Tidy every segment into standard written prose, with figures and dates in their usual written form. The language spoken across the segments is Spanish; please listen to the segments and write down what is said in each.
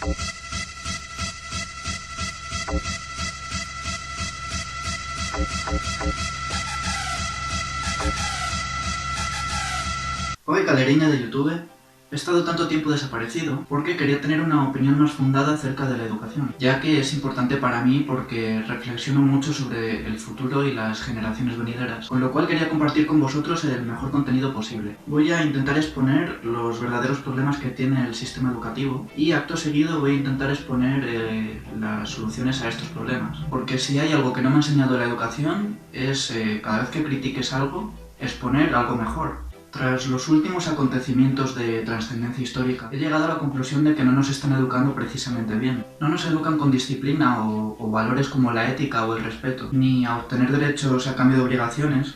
Hoy, galeriña de YouTube, he estado tanto tiempo desaparecido porque quería tener una opinión más fundada acerca de la educación, ya que es importante para mí porque reflexiono mucho sobre el futuro y las generaciones venideras, con lo cual quería compartir con vosotros el mejor contenido posible. Voy a intentar exponer los verdaderos problemas que tiene el sistema educativo y acto seguido voy a intentar exponer las soluciones a estos problemas, porque si hay algo que no me ha enseñado la educación es cada vez que critiques algo, exponer algo mejor. Tras los últimos acontecimientos de trascendencia histórica, he llegado a la conclusión de que no nos están educando precisamente bien. No nos educan con disciplina o valores como la ética o el respeto, ni a obtener derechos a cambio de obligaciones.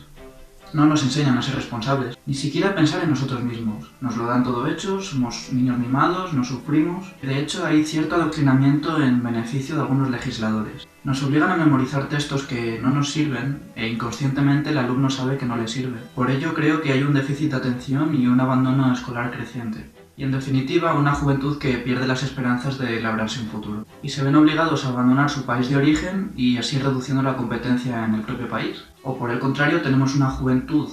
No nos enseñan a ser responsables, ni siquiera a pensar en nosotros mismos. Nos lo dan todo hecho, somos niños mimados, no sufrimos. De hecho, hay cierto adoctrinamiento en beneficio de algunos legisladores. Nos obligan a memorizar textos que no nos sirven e inconscientemente el alumno sabe que no le sirve. Por ello creo que hay un déficit de atención y un abandono escolar creciente. Y en definitiva, una juventud que pierde las esperanzas de labrarse un futuro. Y se ven obligados a abandonar su país de origen y así reduciendo la competencia en el propio país. O por el contrario, tenemos una juventud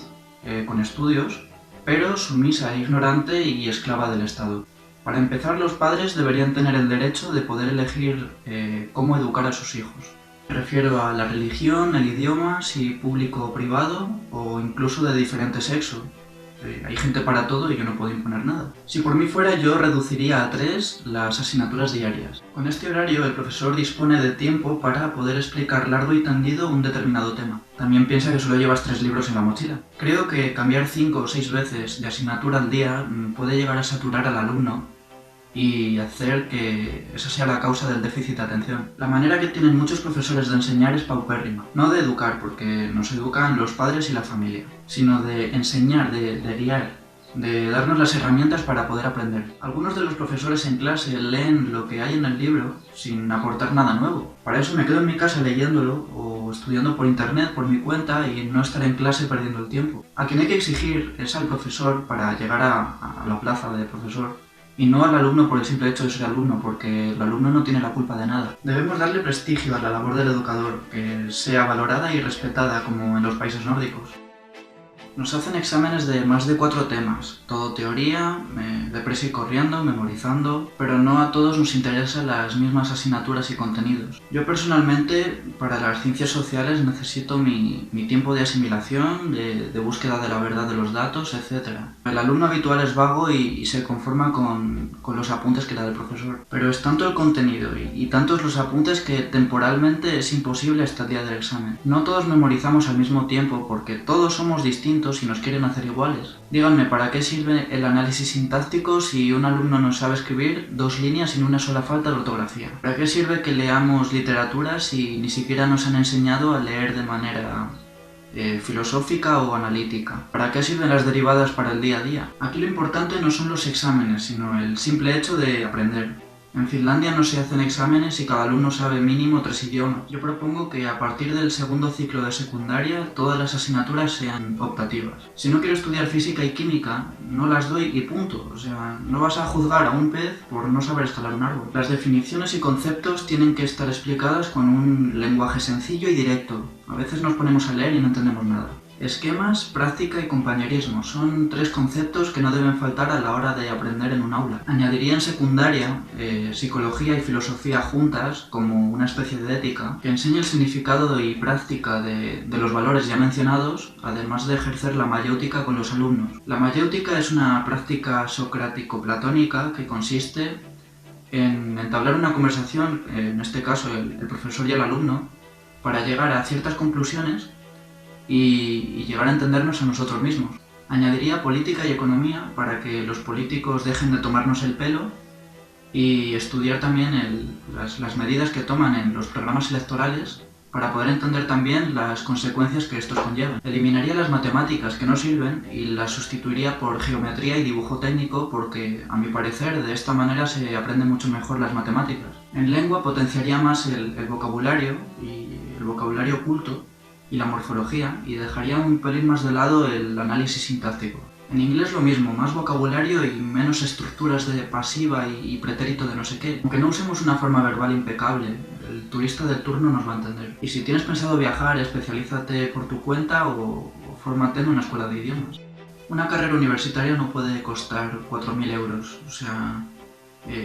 con estudios, pero sumisa e ignorante y esclava del Estado. Para empezar, los padres deberían tener el derecho de poder elegir cómo educar a sus hijos. Me refiero a la religión, el idioma, si público o privado, o incluso de diferente sexo. Hay gente para todo y yo no puedo imponer nada. Si por mí fuera, yo reduciría a 3 las asignaturas diarias. Con este horario, el profesor dispone de tiempo para poder explicar largo y tendido un determinado tema. También piensa que solo llevas 3 libros en la mochila. Creo que cambiar 5 o 6 veces de asignatura al día puede llegar a saturar al alumno y hacer que esa sea la causa del déficit de atención. La manera que tienen muchos profesores de enseñar es paupérrima. No de educar, porque nos educan los padres y la familia, sino de enseñar, de guiar, de darnos las herramientas para poder aprender. Algunos de los profesores en clase leen lo que hay en el libro sin aportar nada nuevo. Para eso me quedo en mi casa leyéndolo o estudiando por internet por mi cuenta y no estar en clase perdiendo el tiempo. A quien hay que exigir es al profesor para llegar a la plaza de profesor, y no al alumno por el simple hecho de ser alumno, porque el alumno no tiene la culpa de nada. Debemos darle prestigio a la labor del educador, que sea valorada y respetada como en los países nórdicos. Nos hacen exámenes de más de 4 temas, todo teoría, deprisa y corriendo, memorizando, pero no a todos nos interesan las mismas asignaturas y contenidos. Yo personalmente, para las ciencias sociales, necesito mi tiempo de asimilación, de búsqueda de la verdad de los datos, etc. El alumno habitual es vago y se conforma con los apuntes que da el profesor. Pero es tanto el contenido y tantos los apuntes que temporalmente es imposible hasta el día del examen. No todos memorizamos al mismo tiempo porque todos somos distintos y nos quieren hacer iguales. Díganme, ¿para qué sirve el análisis sintáctico si un alumno no sabe escribir 2 líneas sin una sola falta de ortografía? ¿Para qué sirve que leamos literatura si ni siquiera nos han enseñado a leer de manera filosófica o analítica? ¿Para qué sirven las derivadas para el día a día? Aquí lo importante no son los exámenes, sino el simple hecho de aprender. En Finlandia no se hacen exámenes y cada alumno sabe mínimo 3 idiomas. Yo propongo que a partir del segundo ciclo de secundaria todas las asignaturas sean optativas. Si no quiero estudiar física y química, no las doy y punto. O sea, no vas a juzgar a un pez por no saber escalar un árbol. Las definiciones y conceptos tienen que estar explicadas con un lenguaje sencillo y directo. A veces nos ponemos a leer y no entendemos nada. Esquemas, práctica y compañerismo son 3 conceptos que no deben faltar a la hora de aprender en un aula. Añadiría en secundaria psicología y filosofía juntas como una especie de ética que enseñe el significado y práctica de los valores ya mencionados, además de ejercer la mayéutica con los alumnos. La mayéutica es una práctica socrático-platónica que consiste en entablar una conversación, en este caso el profesor y el alumno, para llegar a ciertas conclusiones y llegar a entendernos a nosotros mismos. Añadiría política y economía para que los políticos dejen de tomarnos el pelo y estudiar también las medidas que toman en los programas electorales para poder entender también las consecuencias que estos conllevan. Eliminaría las matemáticas que no sirven y las sustituiría por geometría y dibujo técnico porque, a mi parecer, de esta manera se aprenden mucho mejor las matemáticas. En lengua potenciaría más el vocabulario y el vocabulario culto y la morfología y dejaría un pelín más de lado el análisis sintáctico. En inglés lo mismo, más vocabulario y menos estructuras de pasiva y pretérito de no sé qué. Aunque no usemos una forma verbal impecable, el turista del turno nos va a entender. Y si tienes pensado viajar, especialízate por tu cuenta o fórmate en una escuela de idiomas. Una carrera universitaria no puede costar 4.000 euros, o sea,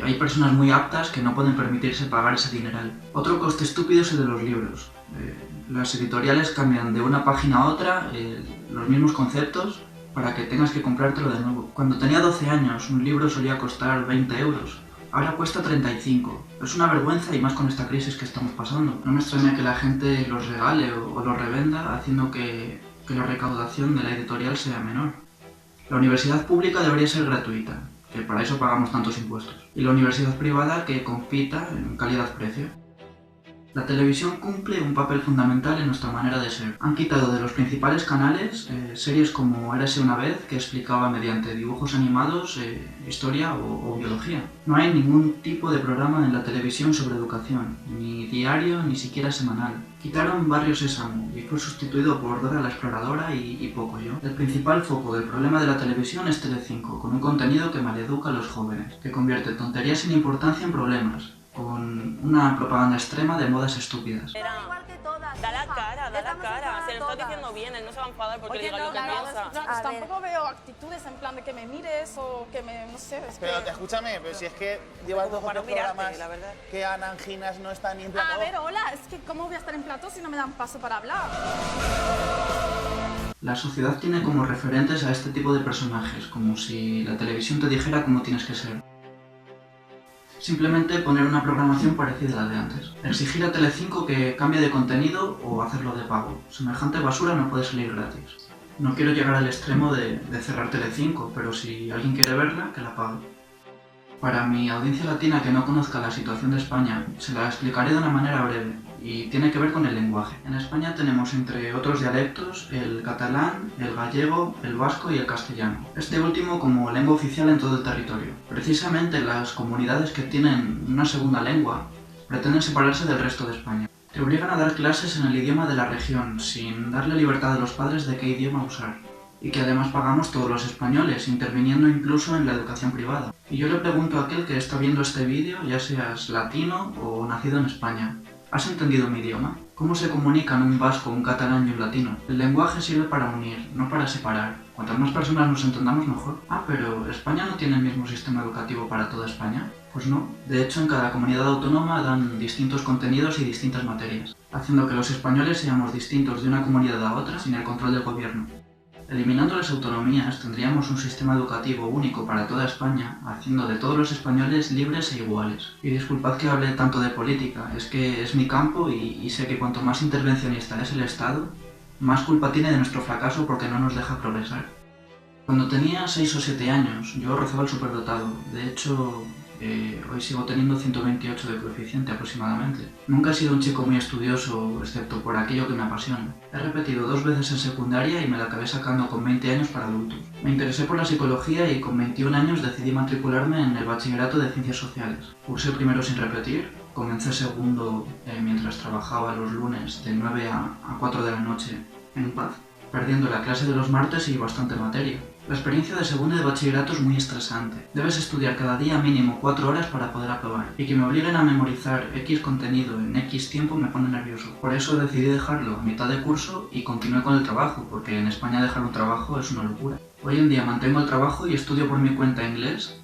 hay personas muy aptas que no pueden permitirse pagar ese dineral. Otro coste estúpido es el de los libros. Las editoriales cambian de una página a otra los mismos conceptos para que tengas que comprártelo de nuevo. Cuando tenía 12 años, un libro solía costar 20 euros. Ahora cuesta 35. Es una vergüenza y más con esta crisis que estamos pasando. No me extraña que la gente los regale o los revenda, haciendo que la recaudación de la editorial sea menor. La universidad pública debería ser gratuita, que para eso pagamos tantos impuestos. Y la universidad privada que compita en calidad-precio. La televisión cumple un papel fundamental en nuestra manera de ser. Han quitado de los principales canales series como Érase una vez, que explicaba mediante dibujos animados historia o biología. No hay ningún tipo de programa en la televisión sobre educación, ni diario ni siquiera semanal. Quitaron Barrio Sésamo y fue sustituido por Dora la Exploradora y Pocoyo. El principal foco del problema de la televisión es Telecinco, con un contenido que maleduca a los jóvenes, que convierte tonterías sin importancia en problemas, con una propaganda extrema de modas estúpidas. Da la cara, se lo está diciendo bien, él no se va a enfadar porque le diga lo que piensa. Tampoco veo actitudes en plan de que me mires o que me, no sé, es Pero que... escúchame, pero si es que llevas dos o tres programas que Ana Anginas no está ni en plató. A ver, hola, es que ¿cómo voy a estar en plató si no me dan paso para hablar? La sociedad tiene como referentes a este tipo de personajes, como si la televisión te dijera cómo tienes que ser. Simplemente poner una programación parecida a la de antes. Exigir a Telecinco que cambie de contenido o hacerlo de pago. Semejante basura no puede salir gratis. No quiero llegar al extremo de cerrar Telecinco, pero si alguien quiere verla, que la pague. Para mi audiencia latina que no conozca la situación de España, se la explicaré de una manera breve, y tiene que ver con el lenguaje. En España tenemos, entre otros dialectos, el catalán, el gallego, el vasco y el castellano. Este último como lengua oficial en todo el territorio. Precisamente las comunidades que tienen una segunda lengua pretenden separarse del resto de España. Te obligan a dar clases en el idioma de la región, sin darle libertad a los padres de qué idioma usar. Y que además pagamos todos los españoles, interviniendo incluso en la educación privada. Y yo le pregunto a aquel que está viendo este vídeo, ya seas latino o nacido en España, ¿has entendido mi idioma? ¿Cómo se comunican un vasco, un catalán y un latino? El lenguaje sirve para unir, no para separar. Cuantas más personas nos entendamos, mejor. Ah, pero ¿España no tiene el mismo sistema educativo para toda España? Pues no. De hecho, en cada comunidad autónoma dan distintos contenidos y distintas materias, haciendo que los españoles seamos distintos de una comunidad a otra sin el control del gobierno. Eliminando las autonomías, tendríamos un sistema educativo único para toda España, haciendo de todos los españoles libres e iguales. Y disculpad que hable tanto de política, es que es mi campo y sé que cuanto más intervencionista es el Estado, más culpa tiene de nuestro fracaso porque no nos deja progresar. Cuando tenía 6 o 7 años, yo rozaba el superdotado. De hecho, hoy sigo teniendo 128 de coeficiente aproximadamente. Nunca he sido un chico muy estudioso, excepto por aquello que me apasiona. He repetido 2 veces en secundaria y me la acabé sacando con 20 años para adultos. Me interesé por la psicología y con 21 años decidí matricularme en el bachillerato de Ciencias Sociales. Cursé primero sin repetir, comencé segundo mientras trabajaba los lunes de 9 a 4 de la noche en paz, perdiendo la clase de los martes y bastante materia. La experiencia de segundo de bachillerato es muy estresante. Debes estudiar cada día mínimo 4 horas para poder aprobar, y que me obliguen a memorizar X contenido en X tiempo me pone nervioso. Por eso decidí dejarlo a mitad de curso y continué con el trabajo, porque en España dejar un trabajo es una locura. Hoy en día mantengo el trabajo y estudio por mi cuenta inglés,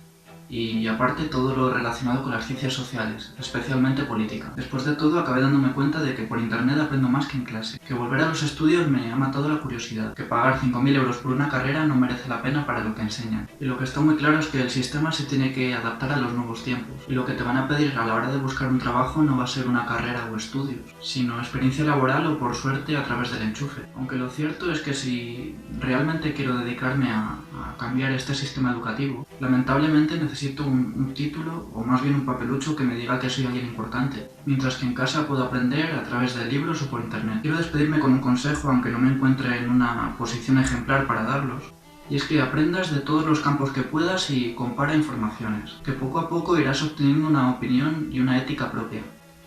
y aparte todo lo relacionado con las ciencias sociales, especialmente política. Después de todo acabé dándome cuenta de que por internet aprendo más que en clase, que volver a los estudios me ha matado la curiosidad, que pagar 5.000 euros por una carrera no merece la pena para lo que enseñan. Y lo que está muy claro es que el sistema se tiene que adaptar a los nuevos tiempos, y lo que te van a pedir a la hora de buscar un trabajo no va a ser una carrera o estudios, sino experiencia laboral o por suerte a través del enchufe. Aunque lo cierto es que si realmente quiero dedicarme a cambiar este sistema educativo, lamentablemente necesito un título o más bien un papelucho que me diga que soy alguien importante, mientras que en casa puedo aprender a través de libros o por internet. Quiero despedirme con un consejo, aunque no me encuentre en una posición ejemplar para darlos, y es que aprendas de todos los campos que puedas y compara informaciones, que poco a poco irás obteniendo una opinión y una ética propia.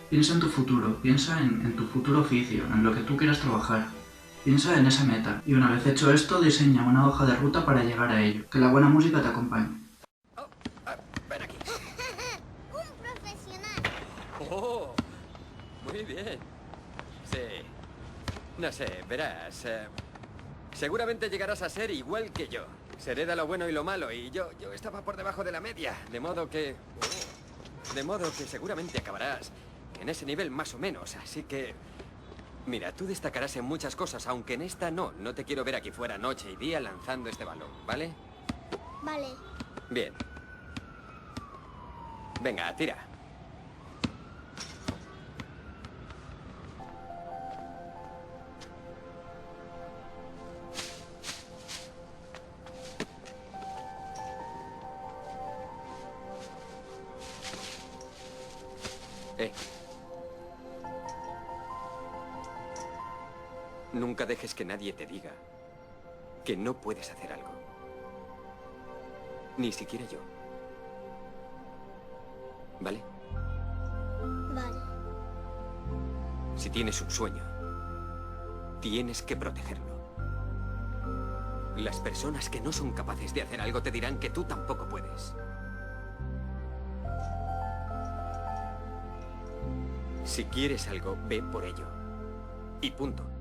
Piensa en tu futuro, piensa en tu futuro oficio, en lo que tú quieras trabajar. Piensa en esa meta y una vez hecho esto, diseña una hoja de ruta para llegar a ello. Que la buena música te acompañe. Ven aquí. Un profesional. Oh, muy bien. Sí. No sé, verás. Seguramente llegarás a ser igual que yo. Se hereda lo bueno y lo malo y yo estaba por debajo de la media. De modo que seguramente acabarás en ese nivel más o menos. Así que... Mira, tú destacarás en muchas cosas, aunque en esta no. No te quiero ver aquí fuera noche y día lanzando este balón, ¿vale? Vale. Bien. Venga, tira. Nunca dejes que nadie te diga que no puedes hacer algo. Ni siquiera yo. ¿Vale? Vale. Si tienes un sueño, tienes que protegerlo. Las personas que no son capaces de hacer algo te dirán que tú tampoco puedes. Si quieres algo, ve por ello. Y punto.